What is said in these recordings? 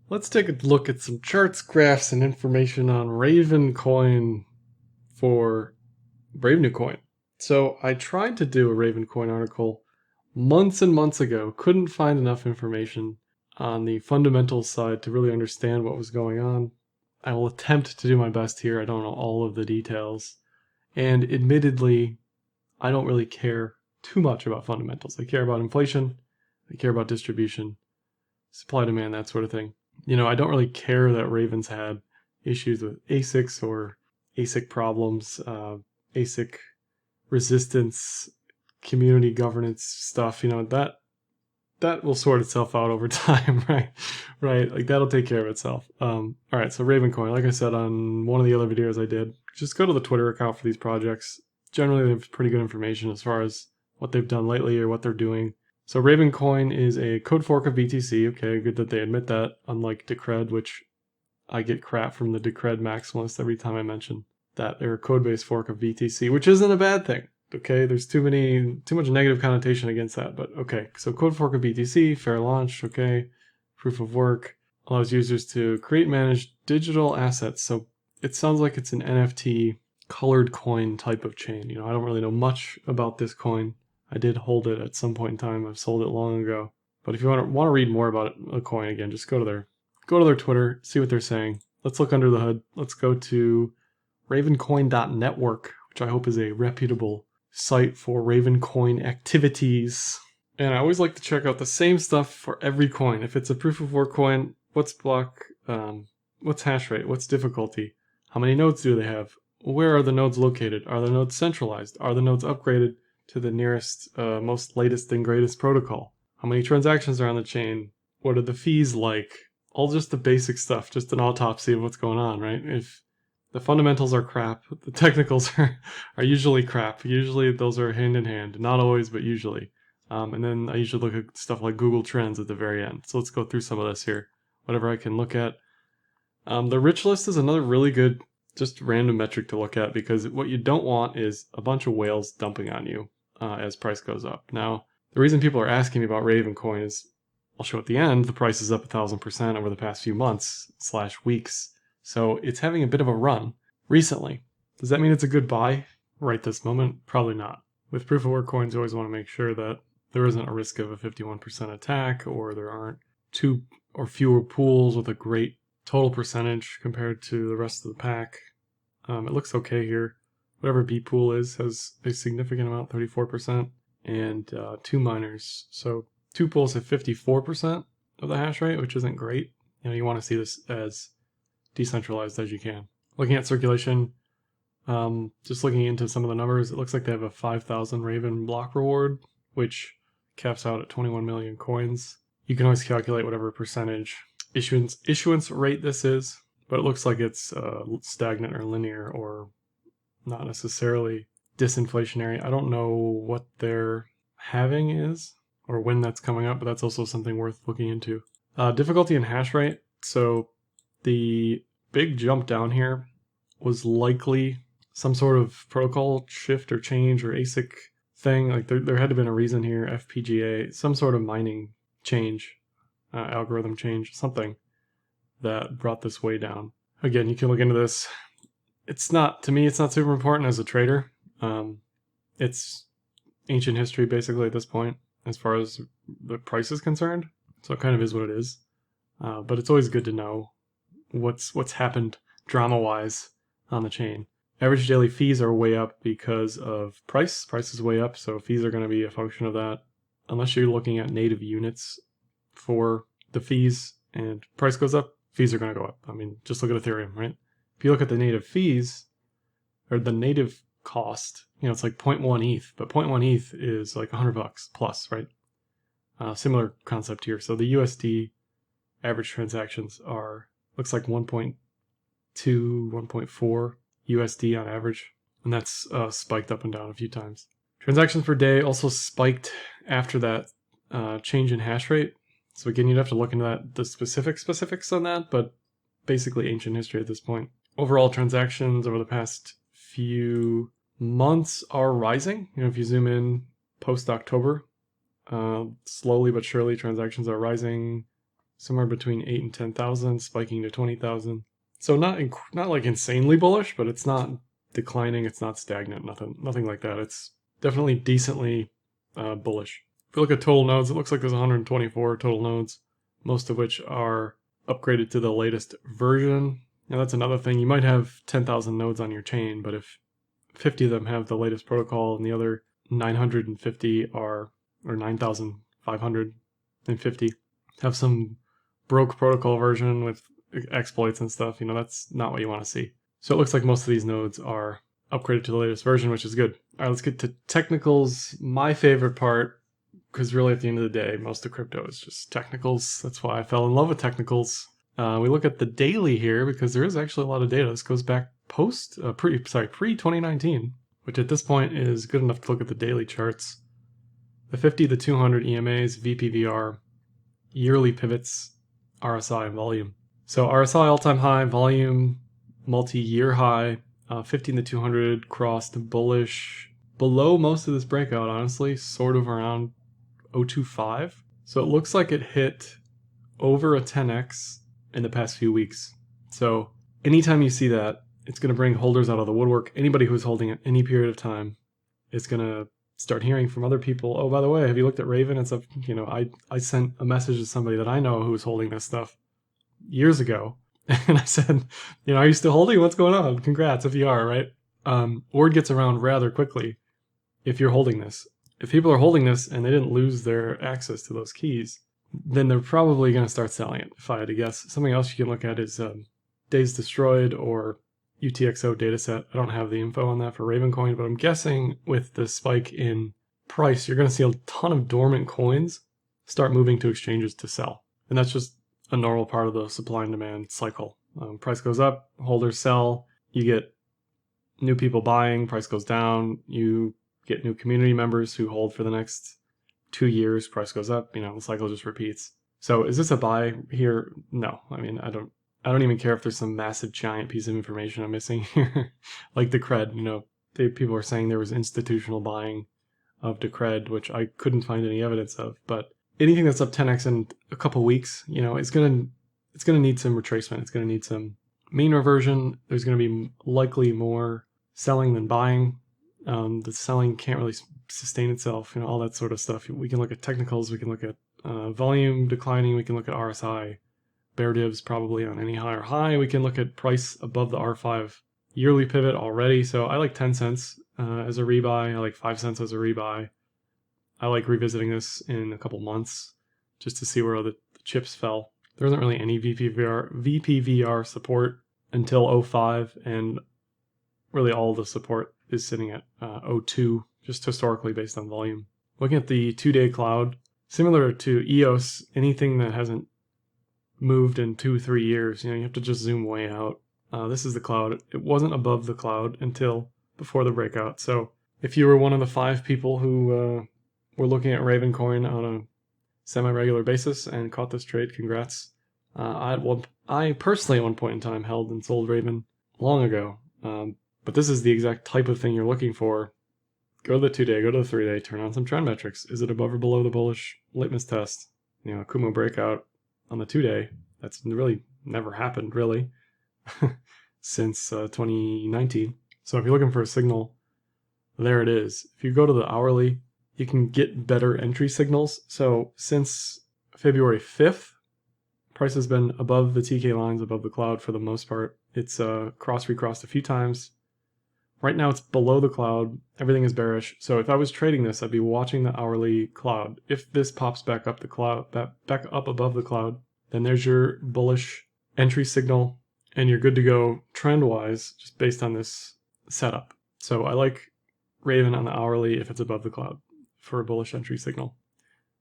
Let's take a look at some charts, graphs, and information on Ravencoin for Brave New Coin. So I tried to do a Ravencoin article months and months ago, couldn't find enough information on the fundamental side to really understand what was going on. I will attempt to do my best here. I don't know all of the details. And admittedly, I don't really care too much about fundamentals. I care about inflation, I care about distribution, supply, demand, that sort of thing. I don't really care that Ravens had issues with ASICs or ASIC problems, ASIC resistance, community governance stuff. That will sort itself out over time, right? Right, like that'll take care of itself. All right, so Ravencoin, like I said on one of the other videos I did, just go to the Twitter account for these projects. Generally, they have pretty good information as far as what they've done lately or what they're doing. So Ravencoin is a code fork of BTC. Okay, good that they admit that, unlike Decred, which I get crap from the Decred maximalists every time I mention that they're a code-based fork of BTC, which isn't a bad thing. Okay, there's too much negative connotation against that, but okay. So code fork of BTC, fair launch, okay. Proof of work allows users to create and manage digital assets. So it sounds like it's an NFT colored coin type of chain. I don't really know much about this coin. I did hold it at some point in time. I've sold it long ago. But if you want to read more about a coin again, just go to their Twitter, see what they're saying. Let's look under the hood. Let's go to ravencoin.network, which I hope is a reputable site for Ravencoin activities. And I always like to check out the same stuff for every coin. If it's a proof of work coin, what's block, what's hash rate, what's difficulty, how many nodes do they have, where are the nodes located, are the nodes centralized, are the nodes upgraded to the nearest, most latest and greatest protocol, how many transactions are on the chain, what are the fees like, all just the basic stuff, just an autopsy of what's going on, right? If the fundamentals are crap, the technicals are usually crap. Usually those are hand in hand, not always, but usually. And then I usually look at stuff like Google Trends at the very end. So let's go through some of this here, whatever I can look at. The rich list is another really good, just random metric to look at, because what you don't want is a bunch of whales dumping on you as price goes up. Now, the reason people are asking me about Ravencoin is, I'll show at the end, the price is up 1,000% over the past few months / weeks. So it's having a bit of a run recently. Does that mean it's a good buy right this moment? Probably not. With proof of work coins, you always want to make sure that there isn't a risk of a 51% attack, or there aren't two or fewer pools with a great total percentage compared to the rest of the pack. It looks okay here. Whatever B pool is has a significant amount, 34%, and two miners. So two pools have 54% of the hash rate, which isn't great. You want to see this as decentralized as you can. Looking at circulation, just looking into some of the numbers, it looks like they have a 5,000 Raven block reward, which caps out at 21 million coins. You can always calculate whatever percentage issuance rate this is, but it looks like it's stagnant or linear or not necessarily disinflationary. I don't know what their halving is or when that's coming up, but that's also something worth looking into. Difficulty and hash rate. So the big jump down here was likely some sort of protocol shift or change or ASIC thing. Like there had to have been a reason here, FPGA, some sort of mining change, algorithm change, something that brought this way down. Again, you can look into this. To me, it's not super important as a trader. It's ancient history basically at this point as far as the price is concerned. So it kind of is what it is. But it's always good to know what's happened drama-wise on the chain. Average daily fees are way up because of price. Price is way up, so fees are going to be a function of that. Unless you're looking at native units for the fees and price goes up, fees are going to go up. I mean, just look at Ethereum, right? If you look at the native fees, or the native cost, it's like 0.1 ETH, but 0.1 ETH is like $100 plus, right? Similar concept here. So the USD average transactions looks like 1.2, 1.4 USD on average, and that's spiked up and down a few times. Transactions per day also spiked after that change in hash rate. So again, you'd have to look into the specifics on that, but basically ancient history at this point. Overall transactions over the past few months are rising. If you zoom in post-October, slowly but surely transactions are rising somewhere between 8 and 10,000, spiking to 20,000. So not like insanely bullish, but it's not declining, it's not stagnant, nothing like that. It's definitely decently bullish. If you look at total nodes, it looks like there's 124 total nodes, most of which are upgraded to the latest version. Now that's another thing. You might have 10,000 nodes on your chain, but if 50 of them have the latest protocol and the other 950 or 9,550 have some broke protocol version with exploits and stuff, that's not what you want to see. So it looks like most of these nodes are upgraded to the latest version, which is good. All right, let's get to technicals. My favorite part, because really at the end of the day, most of crypto is just technicals. That's why I fell in love with technicals. We look at the daily here because there is actually a lot of data. This goes back pre-2019, which at this point is good enough to look at the daily charts. The 50, the 200 EMAs, VPVR, yearly pivots, RSI, volume. So RSI all-time high, volume multi-year high, 50 and the 200 crossed bullish below most of this breakout, honestly, sort of around 025. So it looks like it hit over a 10x in the past few weeks. So anytime you see that, it's going to bring holders out of the woodwork. Anybody who's holding at any period of time is going to start hearing from other people, oh, by the way, have you looked at Raven? It's I sent a message to somebody that I know who was holding this stuff years ago. And I said, are you still holding? What's going on? Congrats if you are, right? Word gets around rather quickly if you're holding this. If people are holding this and they didn't lose their access to those keys, then they're probably going to start selling it, if I had to guess. Something else you can look at is days destroyed or UTXO dataset. I don't have the info on that for Ravencoin, but I'm guessing with the spike in price, you're going to see a ton of dormant coins start moving to exchanges to sell. And that's just a normal part of the supply and demand cycle. Price goes up, holders sell, you get new people buying, price goes down, you get new community members who hold for the next 2 years, price goes up, the cycle just repeats. So is this a buy here? No. I mean, I don't even care if there's some massive giant piece of information I'm missing here. Like Decred, people are saying there was institutional buying of Decred, which I couldn't find any evidence of, but anything that's up 10x in a couple weeks, it's gonna need some retracement. It's gonna need some mean reversion. There's gonna be likely more selling than buying. The selling can't really sustain itself. All that sort of stuff. We can look at technicals. We can look at volume declining. We can look at RSI, bear divs probably on any higher high. We can look at price above the R5 yearly pivot already. So I like 10 cents as a rebuy. I like 5 cents as a rebuy. I like revisiting this in a couple months just to see where the chips fell. There isn't really any VPVR support until 05, and really all the support is sitting at 02, just historically based on volume. Looking at the 2-day cloud, similar to EOS, anything that hasn't moved in 2-3 years, you have to just zoom way out. This is the cloud. It wasn't above the cloud until before the breakout. So if you were one of the 5 people who we're looking at Ravencoin on a semi-regular basis and caught this trade, congrats. I personally at one point in time held and sold Raven long ago, but this is the exact type of thing you're looking for. Go to the 2-day, go to the 3-day, turn on some trend metrics. Is it above or below the bullish litmus test? Kumo breakout on the 2-day. That's really never happened, really, since 2019. So if you're looking for a signal, there it is. If you go to the hourly, you can get better entry signals. So since February 5th, price has been above the TK lines, above the cloud for the most part. It's recrossed a few times. Right now it's below the cloud. Everything is bearish. So if I was trading this, I'd be watching the hourly cloud. If this pops back up the cloud, back up above the cloud, then there's your bullish entry signal, and you're good to go trend-wise just based on this setup. So I like Raven on the hourly if it's above the cloud for a bullish entry signal.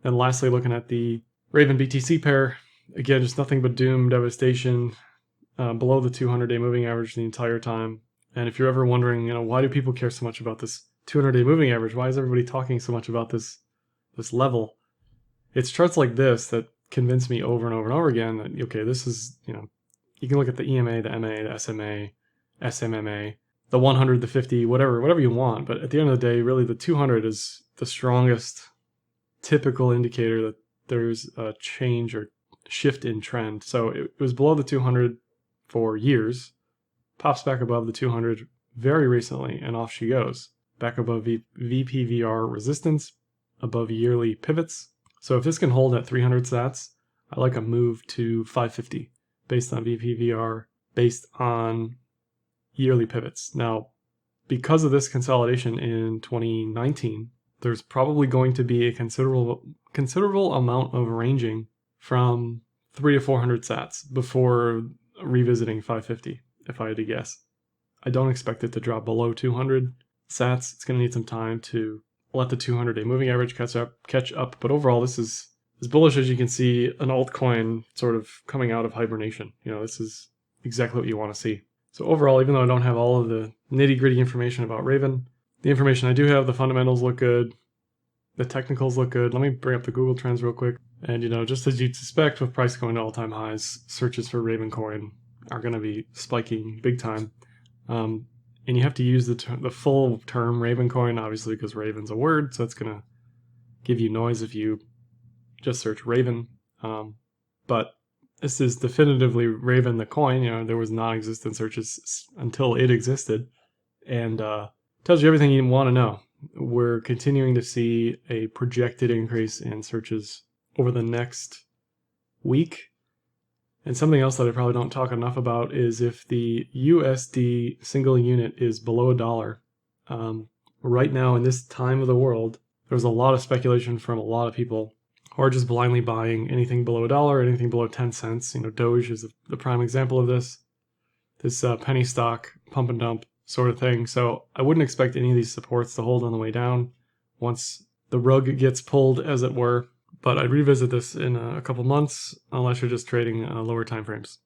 Then lastly, looking at the Raven BTC pair, again, just nothing but doom, devastation, below the 200-day moving average the entire time. And if you're ever wondering, why do people care so much about this 200-day moving average? Why is everybody talking so much about this level? It's charts like this that convince me over and over and over again that, okay, this is, you can look at the EMA, the MA, the SMA, SMMA, the 100, the 50, whatever you want. But at the end of the day, really the 200 is the strongest typical indicator that there's a change or shift in trend. So it was below the 200 for years, pops back above the 200 very recently, and off she goes. Back above VPVR resistance, above yearly pivots. So if this can hold at 300 sats, I like a move to 550 based on VPVR, based on yearly pivots. Now, because of this consolidation in 2019, there's probably going to be a considerable amount of ranging from 300 to 400 sats before revisiting 550, if I had to guess. I don't expect it to drop below 200 sats. It's going to need some time to let the 200-day moving average catch up. But overall, this is as bullish as you can see an altcoin sort of coming out of hibernation. This is exactly what you want to see. So overall, even though I don't have all of the nitty-gritty information about Raven, the information I do have, the fundamentals look good, the technicals look good. Let me bring up the Google Trends real quick. And just as you'd suspect, with price going to all-time highs, searches for Ravencoin are going to be spiking big time. And you have to use the full term Ravencoin, obviously, because Raven's a word, so it's going to give you noise if you just search Raven. But this is definitively Raven the coin. There was non-existent searches until it existed, and tells you everything you want to know. We're continuing to see a projected increase in searches over the next week. And something else that I probably don't talk enough about is if the USD single unit is below $1. Right now in this time of the world, there's a lot of speculation from a lot of people who are just blindly buying anything below $1, anything below 10 cents. Doge is the prime example of this penny stock pump and dump sort of thing. So I wouldn't expect any of these supports to hold on the way down once the rug gets pulled, as it were. But I'd revisit this in a couple months unless you're just trading lower time frames.